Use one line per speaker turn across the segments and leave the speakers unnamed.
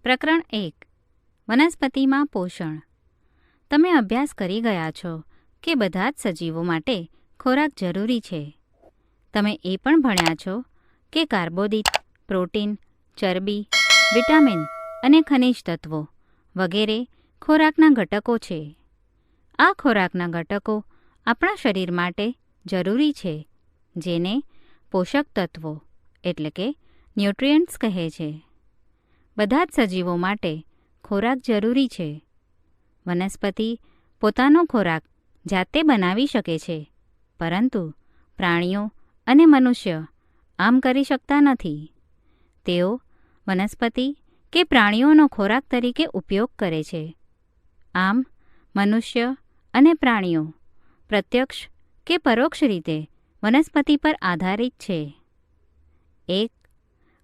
પ્રકરણ 1 વનસ્પતિમાં પોષણ. તમે અભ્યાસ કરી ગયા છો કે બધા જ સજીવો માટે ખોરાક જરૂરી છે. તમે એ પણ ભણ્યા છો કે કાર્બોદિત, પ્રોટીન, ચરબી, વિટામિન અને ખનિજ તત્વો વગેરે ખોરાકના ઘટકો છે. આ ખોરાકના ઘટકો આપણા શરીર માટે જરૂરી છે, જેને પોષક તત્વો એટલે કે ન્યુટ્રિયન્ટ્સ કહે છે. બધા જ સજીવો માટે ખોરાક જરૂરી છે. વનસ્પતિ પોતાનો ખોરાક જાતે બનાવી શકે છે, પરંતુ પ્રાણીઓ અને મનુષ્ય આમ કરી શકતા નથી. તેઓ વનસ્પતિ કે પ્રાણીઓનો ખોરાક તરીકે ઉપયોગ કરે છે. આમ મનુષ્ય અને પ્રાણીઓ પ્રત્યક્ષ કે પરોક્ષ રીતે વનસ્પતિ પર આધારિત છે. 1.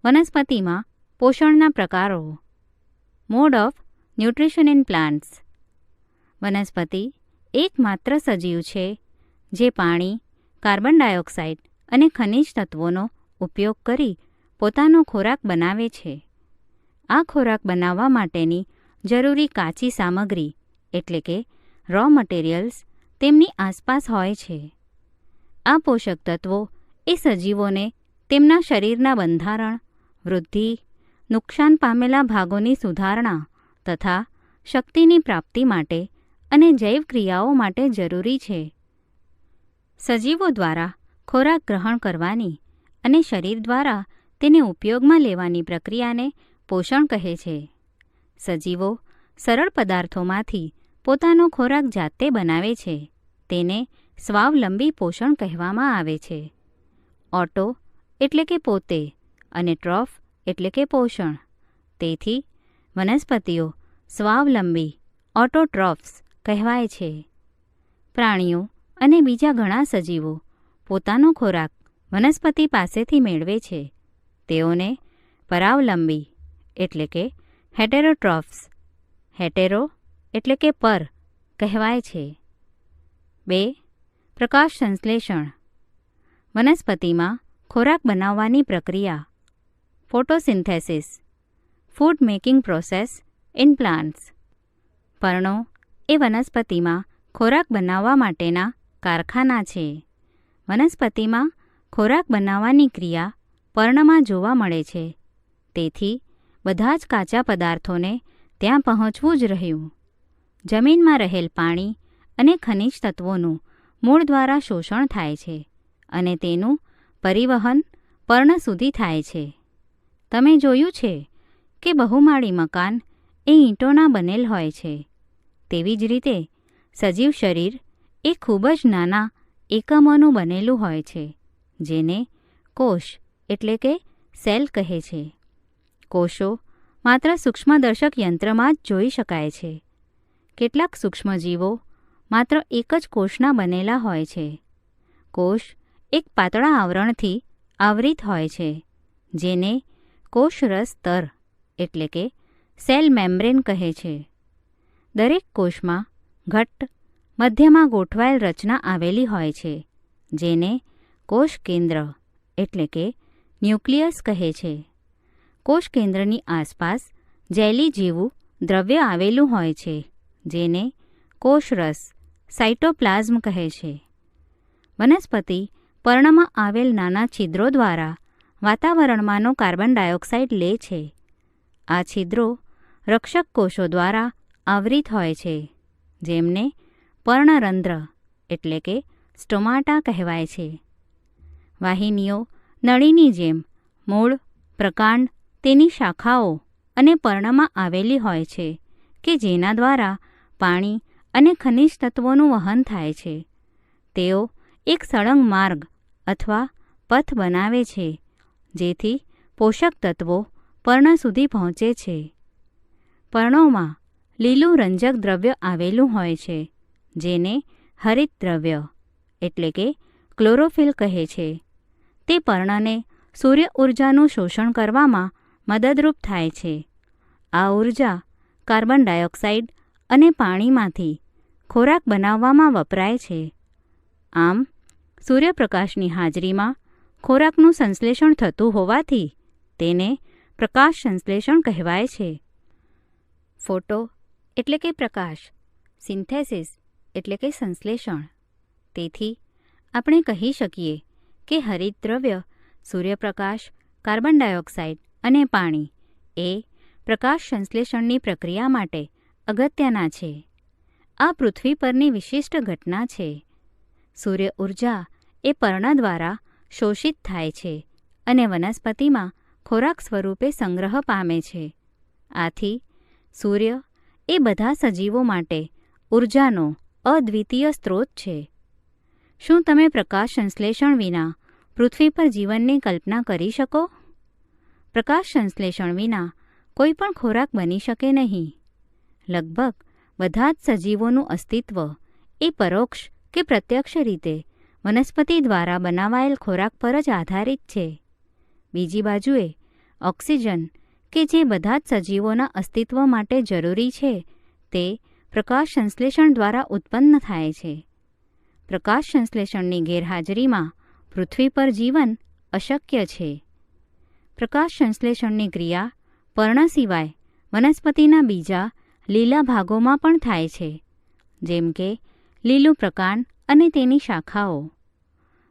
વનસ્પતિમાં પોષણના પ્રકારો. Mode of nutrition in plants. વનસ્પતિ એકમાત્ર સજીવ છે જે પાણી, કાર્બન ડાયોક્સાઇડ અને ખનિજ તત્વોનો ઉપયોગ કરી પોતાનો ખોરાક બનાવે છે. આ ખોરાક બનાવવા માટેની જરૂરી કાચી સામગ્રી એટલે કે રો મટીરિયલ્સ તેમની આસપાસ હોય છે. આ પોષક તત્વો એ સજીવોને તેમના શરીરના બંધારણ, વૃદ્ધિ, નુકસાન પામેલા ભાગોની સુધારણા તથા શક્તિની પ્રાપ્તિ માટે અને જૈવ ક્રિયાઓ માટે જરૂરી છે. સજીવો દ્વારા ખોરાક ગ્રહણ કરવાની અને શરીર દ્વારા તેને ઉપયોગમાં લેવાની પ્રક્રિયાને પોષણ કહે છે. સજીવો સરળ પદાર્થોમાંથી પોતાનો ખોરાક જાતે બનાવે છે. તેને સ્વાવલંબી પોષણ કહેવામાં આવે છે. ઓટો એટલે કે પોતે અને ટ્રોફ એટલે કે પોષણ. તેથી વનસ્પતિઓ સ્વાવલંબી ઓટોટ્રોફ્સ કહેવાય છે. પ્રાણીઓ અને બીજા ઘણા સજીવો પોતાનો ખોરાક વનસ્પતિ પાસેથી મેળવે છે. તેઓને પરાવલંબી એટલે કે હેટેરોટ્રોફ્સ, હેટેરો એટલે કે પર કહેવાય છે. 2. પ્રકાશ સંશ્લેષણ. વનસ્પતિમાં ખોરાક બનાવવાની પ્રક્રિયા. Photosynthesis, food making process in plants. પર્ણો એ વનસ્પતિમાં ખોરાક બનાવવા માટેના કારખાના છે. વનસ્પતિમાં ખોરાક બનાવવાની ક્રિયા પર્ણમાં જોવા મળે છે. તેથી બધા જ કાચા પદાર્થોને ત્યાં પહોંચવું જ રહ્યું. જમીનમાં રહેલ પાણી અને ખનિજ તત્વોનું મૂળ દ્વારા શોષણ થાય છે અને તેનું પરિવહન પર્ણ સુધી થાય છે. તમે જોયું છે કે બહુમાળી મકાન એ ઈંટોના બનેલ હોય છે. તેવી જ રીતે સજીવ શરીર એ ખૂબ જ નાના એકમોનું બનેલું હોય છે, જેને કોષ એટલે કે સેલ કહે છે. કોષો માત્ર સૂક્ષ્મદર્શક યંત્રમાં જ જોઈ શકાય છે. કેટલાક સૂક્ષ્મજીવો માત્ર એક જ કોષના બનેલા હોય છે. કોષ એક પાતળા આવરણથી આવરિત હોય છે, જેને કોષરસ સ્તર એટલે કે સેલ મેમ્બ્રેન કહે છે. દરેક કોષમાં ઘટ્ટ મધ્યમાં ગોઠવાયેલ રચના આવેલી હોય છે, જેને કોષ કેન્દ્ર એટલે કે ન્યુક્લિયસ કહે છે. કોષ કેન્દ્રની આસપાસ જેલી જેવું દ્રવ્ય આવેલું હોય છે, જેને કોષરસ સાઇટોપ્લાઝમ કહે છે. વનસ્પતિ પર્ણમાં આવેલ નાના છિદ્રો દ્વારા વાતાવરણમાંનો કાર્બન ડાયોક્સાઇડ લે છે. આ છિદ્રો રક્ષક કોષો દ્વારા આવરિત હોય છે, જેમને પર્ણરંધ્ર એટલે કે સ્ટોમાટા કહેવાય છે. વાહિનીઓ નળીની જેમ મૂળ, પ્રકાંડ, તેની શાખાઓ અને પર્ણમાં આવેલી હોય છે કે જેના દ્વારા પાણી અને ખનિજ તત્વોનું વહન થાય છે. તેઓ એક સળંગ માર્ગ અથવા પથ બનાવે છે, જેથી પોષક તત્વો પર્ણ સુધી પહોંચે છે. પર્ણોમાં લીલું રંજક દ્રવ્ય આવેલું હોય છે, જેને હરિત દ્રવ્ય એટલે કે ક્લોરોફિલ કહે છે. તે પર્ણને સૂર્ય ઊર્જાનું શોષણ કરવામાં મદદરૂપ થાય છે. આ ઊર્જા કાર્બન ડાયોક્સાઇડ અને પાણીમાંથી ખોરાક બનાવવામાં વપરાય છે. આમ સૂર્યપ્રકાશની હાજરીમાં ખોરાકનું સંશ્લેષણ થતું હોવાથી તેને પ્રકાશ સંશ્લેષણ કહેવાય છે. ફોટો એટલે કે પ્રકાશ, સિન્થેસિસ એટલે કે સંશ્લેષણ. તેથી આપણે કહી શકીએ કે હરિતદ્રવ્ય, સૂર્યપ્રકાશ, કાર્બન ડાયોક્સાઇડ અને પાણી એ પ્રકાશ સંશ્લેષણની પ્રક્રિયા માટે અગત્યના છે. આ પૃથ્વી પરની વિશિષ્ટ ઘટના છે. સૂર્ય ઊર્જા એ પર્ણ દ્વારા શોષિત થાય છે અને વનસ્પતિમાં ખોરાક સ્વરૂપે સંગ્રહ પામે છે. આથી સૂર્ય એ બધા સજીવો માટે ઊર્જાનો અદ્વિતીય સ્ત્રોત છે. શું તમે પ્રકાશ સંશ્લેષણ વિના પૃથ્વી પર જીવનની કલ્પના કરી શકો? પ્રકાશ સંશ્લેષણ વિના કોઈ પણ ખોરાક બની શકે નહીં. લગભગ બધા જ સજીવોનું અસ્તિત્વ એ પરોક્ષ કે પ્રત્યક્ષ રીતે વનસ્પતિ દ્વારા બનાવાયેલ ખોરાક પર જ આધારિત છે. બીજી બાજુએ ઓક્સિજન કે જે બધા જ સજીવોના અસ્તિત્વ માટે જરૂરી છે તે પ્રકાશ સંશ્લેષણ દ્વારા ઉત્પન્ન થાય છે. પ્રકાશ સંશ્લેષણની ગેરહાજરીમાં પૃથ્વી પર જીવન અશક્ય છે. પ્રકાશ સંશ્લેષણની ક્રિયા પર્ણ સિવાય વનસ્પતિના બીજા લીલા ભાગોમાં પણ થાય છે, જેમ કે લીલું પ્રકાંડ અને તેની શાખાઓ.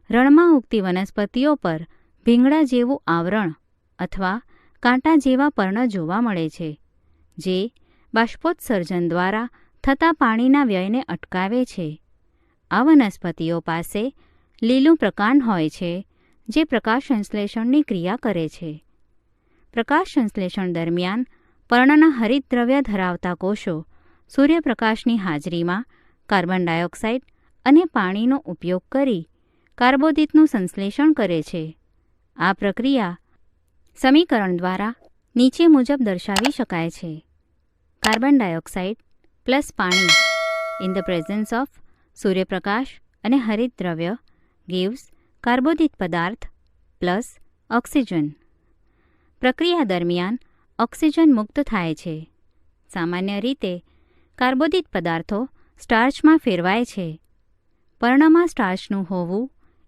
રણમાં ઉગતી વનસ્પતિઓ પર ભીંગડા જેવું આવરણ અથવા કાંટા જેવા પર્ણ જોવા મળે છે, જે બાષ્પોત્સર્જન દ્વારા થતા પાણીના વ્યયને અટકાવે છે. આ વનસ્પતિઓ પાસે લીલું પ્રકાંડ હોય છે, જે પ્રકાશ સંશ્લેષણની ક્રિયા કરે છે. પ્રકાશ સંશ્લેષણ દરમિયાન પર્ણના હરિતદ્રવ્ય ધરાવતા કોષો સૂર્યપ્રકાશની હાજરીમાં કાર્બન ડાયોક્સાઇડ અને પાણીનો ઉપયોગ કરી કાર્બોદિતનું સંશ્લેષણ કરે છે. આ પ્રક્રિયા સમીકરણ દ્વારા નીચે મુજબ દર્શાવી શકાય છે. કાર્બન ડાયોક્સાઇડ પ્લસ પાણી ઇન ધ પ્રેઝન્સ ઓફ સૂર્યપ્રકાશ અને હરિતદ્રવ્ય gives કાર્બોદિત પદાર્થ પ્લસ ઓક્સિજન. પ્રક્રિયા દરમિયાન ઓક્સિજન મુક્ત થાય છે. સામાન્ય રીતે કાર્બોદિત પદાર્થો સ્ટાર્ચમાં ફેરવાય છે. પર્ણમાં સ્ટાર્ચનું હોવું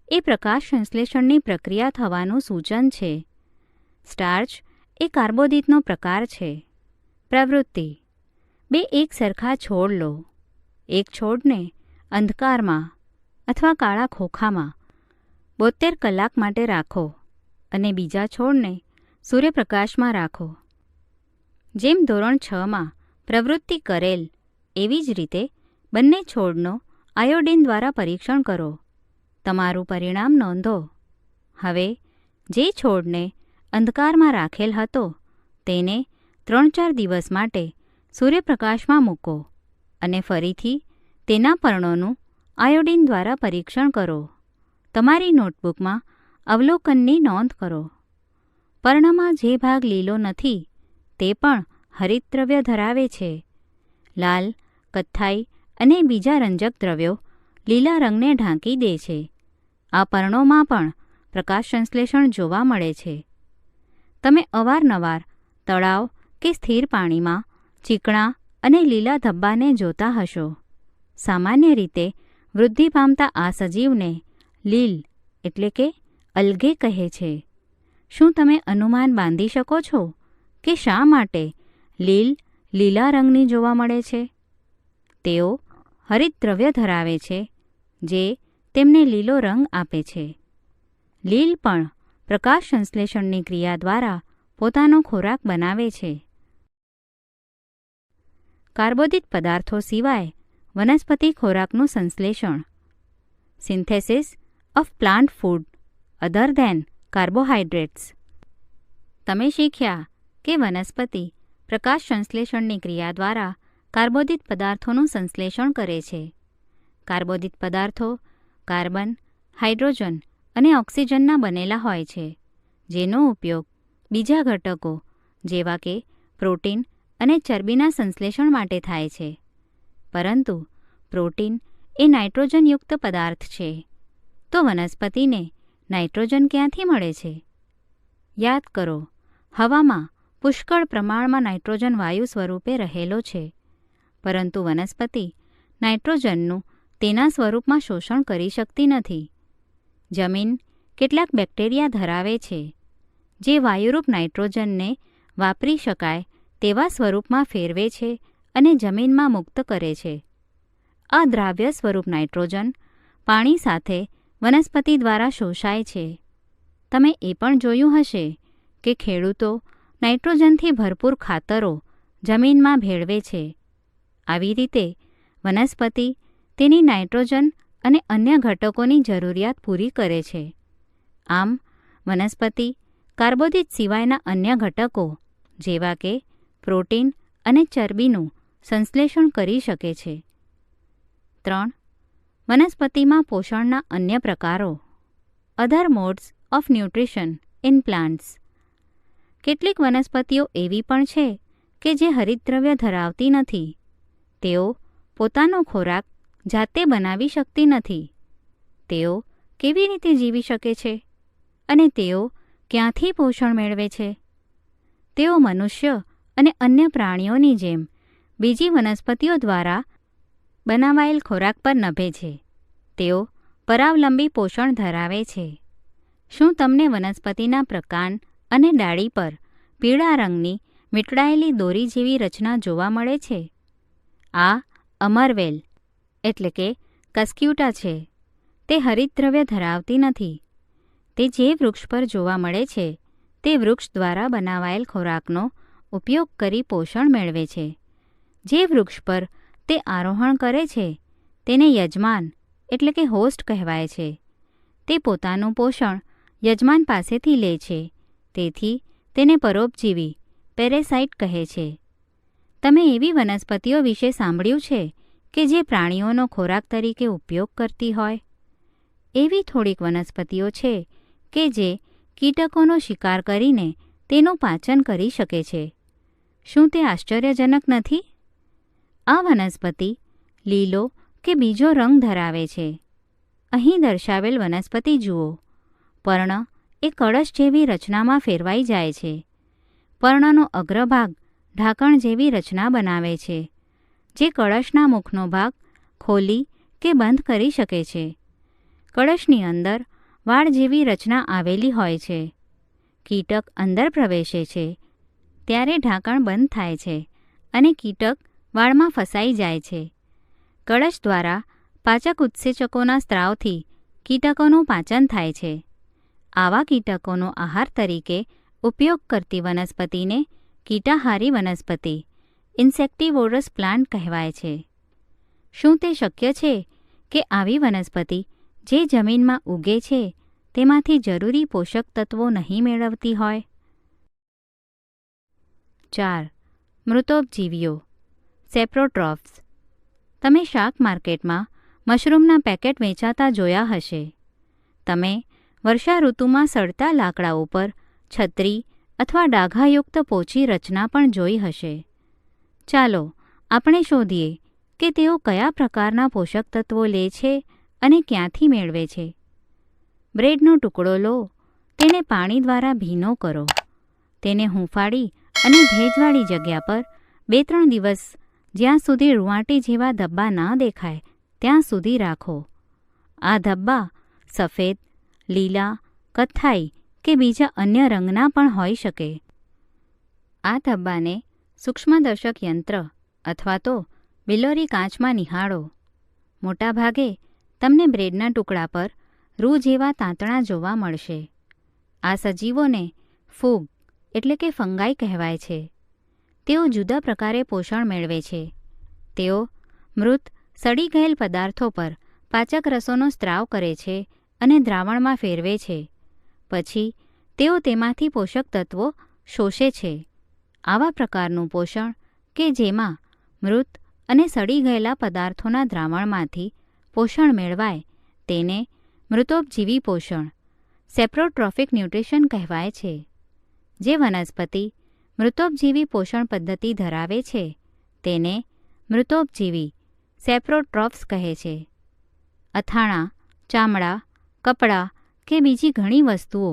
એ પ્રકાશ સંશ્લેષણની પ્રક્રિયા થવાનું સૂચન છે. સ્ટાર્ચ એ કાર્બોદિતનો પ્રકાર છે. પ્રવૃત્તિ: બે એક સરખા છોડ લો. એક છોડને અંધકારમાં અથવા કાળા ખોખામાં 72 કલાક માટે રાખો અને બીજા છોડને સૂર્યપ્રકાશમાં રાખો. જેમ ધોરણ 6માં પ્રવૃત્તિ કરેલ એવી જ રીતે બંને છોડનો આયોડિન દ્વારા પરીક્ષણ કરો. તમારું પરિણામ નોંધો. હવે જે છોડને અંધકારમાં રાખેલ હતો તેને 3-4 દિવસ માટે સૂર્યપ્રકાશમાં મૂકો અને ફરીથી તેના પર્ણોનું આયોડિન દ્વારા પરીક્ષણ કરો. તમારી નોટબુકમાં અવલોકનની નોંધ કરો. પર્ણમાં જે ભાગ લીલો નથી તે પણ હરિતદ્રવ્ય ધરાવે છે. લાલ, કથ્થાઈ અને બીજા રંજક દ્રવ્યો લીલા રંગને ઢાંકી દે છે. આ પર્ણોમાં પણ પ્રકાશ સંશ્લેષણ જોવા મળે છે. તમે અવારનવાર તળાવ કે સ્થિર પાણીમાં ચીકણા અને લીલા ધબ્બાને જોતા હશો. સામાન્ય રીતે વૃદ્ધિ પામતા આ સજીવને લીલ એટલે કે અલ્ગે કહે છે. શું તમે અનુમાન બાંધી શકો છો કે શા માટે લીલ લીલા રંગની જોવા મળે છે? તેઓ હરિતદ્રવ્ય ધરાવે છે જે તેમને લીલો રંગ આપે છે. લીલ પણ પ્રકાશ સંશ્લેષણની ક્રિયા દ્વારા પોતાનો ખોરાક બનાવે છે. કાર્બોદિત પદાર્થો સિવાય વનસ્પતિ ખોરાકનું સંશ્લેષણ. Synthesis of plant food other than carbohydrates. તમે શીખ્યા કે વનસ્પતિ પ્રકાશ સંશ્લેષણની ક્રિયા દ્વારા કાર્બોદિત પદાર્થોનું સંશ્લેષણ કરે છે. કાર્બોદિત પદાર્થો કાર્બન, હાઇડ્રોજન અને ઓક્સિજનના બનેલા હોય છે, જેનો ઉપયોગ બીજા ઘટકો જેવા કે પ્રોટીન અને ચરબીના સંશ્લેષણ માટે થાય છે. પરંતુ પ્રોટીન એ નાઇટ્રોજનયુક્ત પદાર્થ છે, તો વનસ્પતિને નાઇટ્રોજન ક્યાંથી મળે છે? યાદ કરો, હવામાં પુષ્કળ પ્રમાણમાં નાઇટ્રોજન વાયુ સ્વરૂપે રહેલો છે, પરંતુ વનસ્પતિ નાઇટ્રોજનનું તેના સ્વરૂપમાં શોષણ કરી શકતી નથી. જમીન કેટલાક બેક્ટેરિયા ધરાવે છે જે વાયુરૂપ નાઇટ્રોજનને વાપરી શકાય તેવા સ્વરૂપમાં ફેરવે છે અને જમીનમાં મુક્ત કરે છે. અદ્રાવ્ય સ્વરૂપ નાઇટ્રોજન પાણી સાથે વનસ્પતિ દ્વારા શોષાય છે. તમે એ પણ જોયું હશે કે ખેડૂતો નાઇટ્રોજનથી ભરપૂર ખાતરો જમીનમાં ભેળવે છે. આવી રીતે વનસ્પતિ તેની નાઇટ્રોજન અને અન્ય ઘટકોની જરૂરિયાત પૂરી કરે છે. આમ વનસ્પતિ કાર્બોદિત સિવાયના અન્ય ઘટકો જેવા કે પ્રોટીન અને ચરબીનું સંશ્લેષણ કરી શકે છે. 3. વનસ્પતિમાં પોષણના અન્ય પ્રકારો. Other modes of nutrition in plants. કેટલીક વનસ્પતિઓ એવી પણ છે કે જે હરિતદ્રવ્ય ધરાવતી નથી. તેઓ પોતાનો ખોરાક જાતે બનાવી શકતી નથી. તેઓ કેવી રીતે જીવી શકે છે અને તેઓ ક્યાંથી પોષણ મેળવે છે? તેઓ મનુષ્ય અને અન્ય પ્રાણીઓની જેમ બીજી વનસ્પતિઓ દ્વારા બનાવાયેલ ખોરાક પર નભે છે. તેઓ પરાવલંબી પોષણ ધરાવે છે. શું તમને વનસ્પતિના પ્રકાંડ અને ડાળી પર પીળા રંગની વીંટળાયેલી દોરી જેવી રચના જોવા મળે છે? આ અમરવેલ એટલે કે કસ્ક્યુટા છે. તે હરિતદ્રવ્ય ધરાવતી નથી. તે જે વૃક્ષ પર જોવા મળે છે તે વૃક્ષ દ્વારા બનાવાયેલ ખોરાકનો ઉપયોગ કરી પોષણ મેળવે છે. જે વૃક્ષ પર તે આરોહણ કરે છે તેને યજમાન એટલે કે હોસ્ટ કહેવાય છે. તે પોતાનું પોષણ યજમાન પાસેથી લે છે. તેથી તેને પરોપજીવી પેરેસાઇટ કહે છે. તમે એવી વનસ્પતિઓ વિશે સાંભળ્યું છે કે જે પ્રાણીઓનો ખોરાક તરીકે ઉપયોગ કરતી હોય? એવી થોડીક વનસ્પતિઓ છે કે જે કીટકોનો શિકાર કરીને તેનું પાચન કરી શકે છે. શું તે આશ્ચર્યજનક નથી? આ વનસ્પતિ લીલો કે બીજો રંગ ધરાવે છે. અહીં દર્શાવેલ વનસ્પતિ જુઓ. પર્ણ એ કળશ જેવી રચનામાં ફેરવાઈ જાય છે. પર્ણનો અગ્રભાગ ઢાંકણ જેવી રચના બનાવે છે, જે કળશના મુખનો ભાગ ખોલી કે બંધ કરી શકે છે. કળશની અંદર વાળ જેવી રચના આવેલી હોય છે. કીટક અંદર પ્રવેશે છે ત્યારે ઢાંકણ બંધ થાય છે અને કીટક વાળમાં ફસાઈ જાય છે. કળશ દ્વારા પાચક ઉત્સેચકોના સ્ત્રાવથી કીટકોનું પાચન થાય છે. આવા કીટકોનો આહાર તરીકે ઉપયોગ કરતી વનસ્પતિને કીટાહારી વનસ્પતિ ઇન્સેક્ટિવોરસ પ્લાન્ટ કહેવાય છે. શું તે શક્ય છે કે આવી વનસ્પતિ જે જમીનમાં ઉગે છે તેમાંથી જરૂરી પોષક તત્વો નહીં મેળવતી હોય? 4. મૃતોપજીવીઓ સેપ્રોટ્રોફ્સ. તમે શાક માર્કેટમાં મશરૂમના પેકેટ વેચાતા જોયા હશે. તમે વર્ષા ઋતુમાં સડતા લાકડા ઉપર છત્રી અથવા ડાઘાયુક્ત પોચી રચના પણ જોઈ હશે. ચાલો આપણે શોધીએ કે તેઓ કયા પ્રકારના પોષક તત્વો લે છે અને ક્યાંથી મેળવે છે. બ્રેડનો ટુકડો લો, તેને પાણી દ્વારા ભીનો કરો. તેને હૂંફાડી અને ભેજવાળી જગ્યા પર 2-3 દિવસ જ્યાં સુધી રૂંવાટી જેવા ધબ્બા ના દેખાય ત્યાં સુધી રાખો. આ ધબ્બા સફેદ, લીલા, કથ્થાઈ કે બીજા અન્ય રંગના પણ હોઈ શકે. આ ધબ્બાને સૂક્ષ્મદર્શક યંત્ર અથવા તો બિલોરી કાચમાં નિહાળો. મોટાભાગે તમને બ્રેડના ટુકડા પર રૂ જેવા તાંતણા જોવા મળશે. આ સજીવોને ફૂગ એટલે કે ફંગાઈ કહેવાય છે. તેઓ જુદા પ્રકારે પોષણ મેળવે છે. તેઓ મૃત સડી ગયેલ પદાર્થો પર પાચક રસોનો સ્ત્રાવ કરે છે અને દ્રાવણમાં ફેરવે છે. પછી તેઓ તેમાંથી પોષક તત્વો શોષે છે. આવા પ્રકારનું પોષણ કે જેમાં મૃત અને સડી ગયેલા પદાર્થોના દ્રાવણમાંથી પોષણ મેળવાય તેને મૃતોપજીવી પોષણ સેપ્રોટ્રોફિક ન્યુટ્રિશન કહેવાય છે. જે વનસ્પતિ મૃતોપજીવી પોષણ પદ્ધતિ ધરાવે છે તેને મૃતોપજીવી સેપ્રોટ્રોફ્સ કહે છે. અથાણાં, ચામડા, કપડાં કે બીજી ઘણી વસ્તુઓ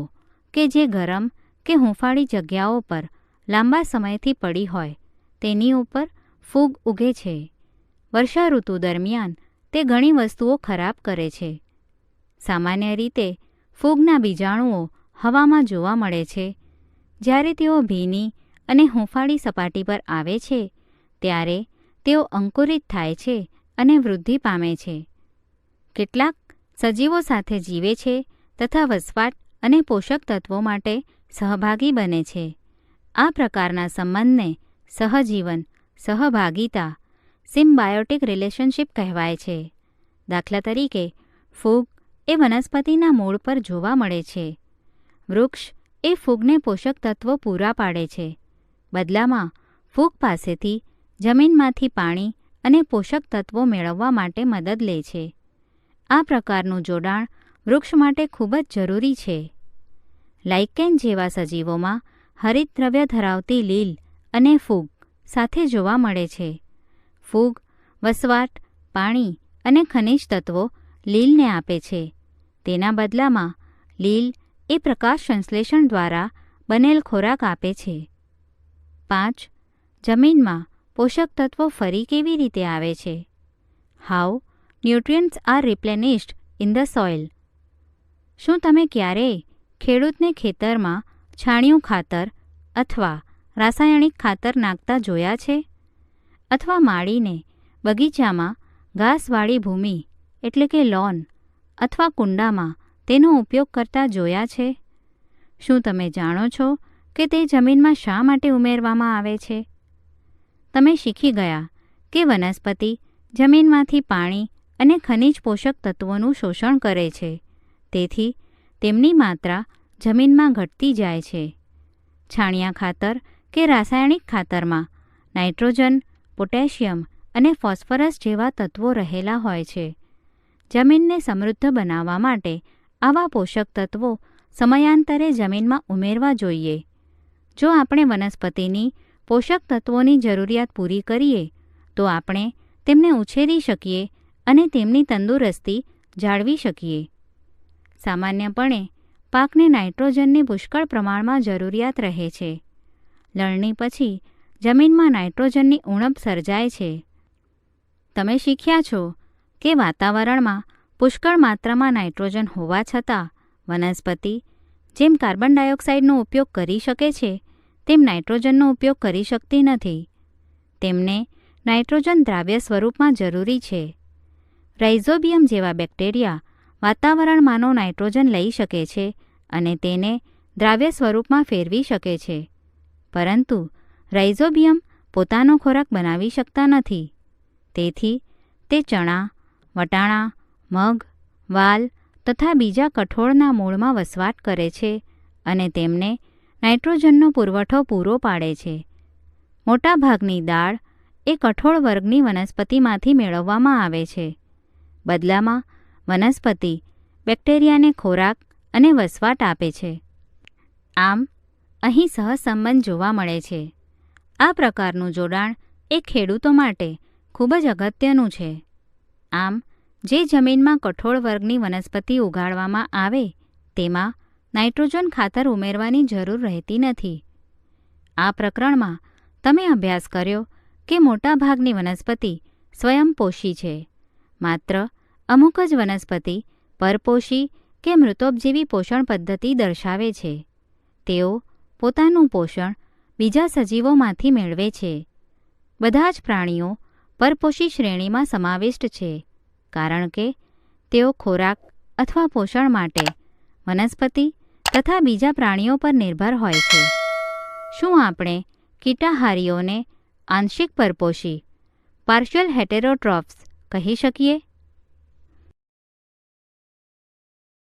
કે જે ગરમ કે હૂંફાળી જગ્યાઓ પર લાંબા સમયથી પડી હોય તેની ઉપર ફૂગ ઉગે છે. વર્ષા ઋતુ દરમિયાન તે ઘણી વસ્તુઓ ખરાબ કરે છે. સામાન્ય રીતે ફૂગના બીજાણુઓ હવામાં જોવા મળે છે. જ્યારે તેઓ ભીની અને હૂંફાળી સપાટી પર આવે છે ત્યારે તેઓ અંકુરિત થાય છે અને વૃદ્ધિ પામે છે. કેટલાક સજીવો સાથે જીવે છે તથા વસવાટ અને પોષક તત્વો માટે સહભાગી બને છે. આ પ્રકારના સંબંધને સહજીવન, સહભાગિતા, સિમ્બાયોટિક રિલેશનશિપ કહેવાય છે. દાખલા તરીકે, ફૂગ એ વનસ્પતિના મૂળ પર જોવા મળે છે. વૃક્ષ એ ફૂગને પોષક તત્વો પૂરા પાડે છે. બદલામાં ફૂગ પાસેથી જમીનમાંથી પાણી અને પોષક તત્વો મેળવવા માટે મદદ લે છે. આ પ્રકારનું જોડાણ વૃક્ષ માટે ખૂબ જ જરૂરી છે. લાઇકેન જેવા સજીવોમાં હરિતદ્રવ્ય ધરાવતી લીલ અને ફૂગ સાથે જોવા મળે છે. ફૂગ વસવાટ, પાણી અને ખનિજ તત્વો લીલને આપે છે. તેના બદલામાં લીલ એ પ્રકાશ સંશ્લેષણ દ્વારા બનેલ ખોરાક આપે છે. 5. જમીનમાં પોષક તત્વો ફરી કેવી રીતે આવે છે? How nutrients are replenished in the soil. શું તમે ક્યારેય ખેડૂતને ખેતરમાં છાણિયું ખાતર અથવા રાસાયણિક ખાતર નાખતા જોયા છે? અથવા માળીને બગીચામાં ઘાસવાળી ભૂમિ એટલે કે લોન અથવા કુંડામાં તેનો ઉપયોગ કરતા જોયા છે? શું તમે જાણો છો કે તે જમીનમાં શા માટે ઉમેરવામાં આવે છે? તમે શીખી ગયા કે વનસ્પતિ જમીનમાંથી પાણી અને ખનિજ પોષક તત્વોનું શોષણ કરે છે. તેથી તેમની માત્રા જમીનમાં ઘટતી જાય છે. છાણિયા ખાતર કે રાસાયણિક ખાતરમાં નાઇટ્રોજન, પોટેશિયમ અને ફોસ્ફરસ જેવા તત્વો રહેલા હોય છે. જમીનને સમૃદ્ધ બનાવવા માટે આવા પોષક તત્વો સમયાંતરે જમીનમાં ઉમેરવા જોઈએ. જો આપણે વનસ્પતિની પોષક તત્વોની જરૂરિયાત પૂરી કરીએ તો આપણે તેમને ઉછેરી શકીએ અને તેમની તંદુરસ્તી જાળવી શકીએ. સામાન્યપણે પાકને નાઇટ્રોજનની પુષ્કળ પ્રમાણમાં જરૂરિયાત રહે છે. લણણી પછી જમીનમાં નાઇટ્રોજનની ઉણપ સર્જાય છે. તમે શીખ્યા છો કે વાતાવરણમાં પુષ્કળ માત્રામાં નાઇટ્રોજન હોવા છતાં વનસ્પતિ જેમ કાર્બન ડાયોક્સાઇડનો ઉપયોગ કરી શકે છે તેમ નાઇટ્રોજનનો ઉપયોગ કરી શકતી નથી. તેમને નાઇટ્રોજન દ્રાવ્ય સ્વરૂપમાં જરૂરી છે. રાઇઝોબિયમ જેવા બેક્ટેરિયા વાતાવરણમાંનો નાઇટ્રોજન લઈ શકે છે અને તેને દ્રાવ્ય સ્વરૂપમાં ફેરવી શકે છે. પરંતુ રાઇઝોબિયમ પોતાનો ખોરાક બનાવી શકતા નથી. તેથી તે ચણા, વટાણા, મગ, વાલ તથા બીજા કઠોળના મૂળમાં વસવાટ કરે છે અને તેમને નાઇટ્રોજનનો પુરવઠો પૂરો પાડે છે. મોટાભાગની દાળ એ કઠોળ વર્ગની વનસ્પતિમાંથી મેળવવામાં આવે છે. બદલામાં વનસ્પતિ બેક્ટેરિયાને ખોરાક અને વસવાટ આપે છે. આમ અહીં સહસંબંધ જોવા મળે છે. આ પ્રકારનું જોડાણ એ ખેડૂતો માટે ખૂબ જ અગત્યનું છે. આમ જે જમીનમાં કઠોળ વર્ગની વનસ્પતિ ઉગાડવામાં આવે તેમાં નાઇટ્રોજન ખાતર ઉમેરવાની જરૂર રહેતી નથી. આ પ્રકરણમાં તમે અભ્યાસ કર્યો કે મોટાભાગની વનસ્પતિ સ્વયંપોષી છે. માત્ર અમુક જ વનસ્પતિ પરપોષી કે મૃતોપજીવી પોષણ પદ્ધતિ દર્શાવે છે. તેઓ પોતાનું પોષણ બીજા સજીવોમાંથી મેળવે છે. બધા જ પ્રાણીઓ પરપોષી શ્રેણીમાં સમાવિષ્ટ છે કારણ કે તેઓ ખોરાક અથવા પોષણ માટે વનસ્પતિ તથા બીજા પ્રાણીઓ પર નિર્ભર હોય છે. શું આપણે કીટાહારીઓને આંશિક પરપોષી પાર્શિયલ હેટેરોટ્રોફ્સ કહી શકીએ?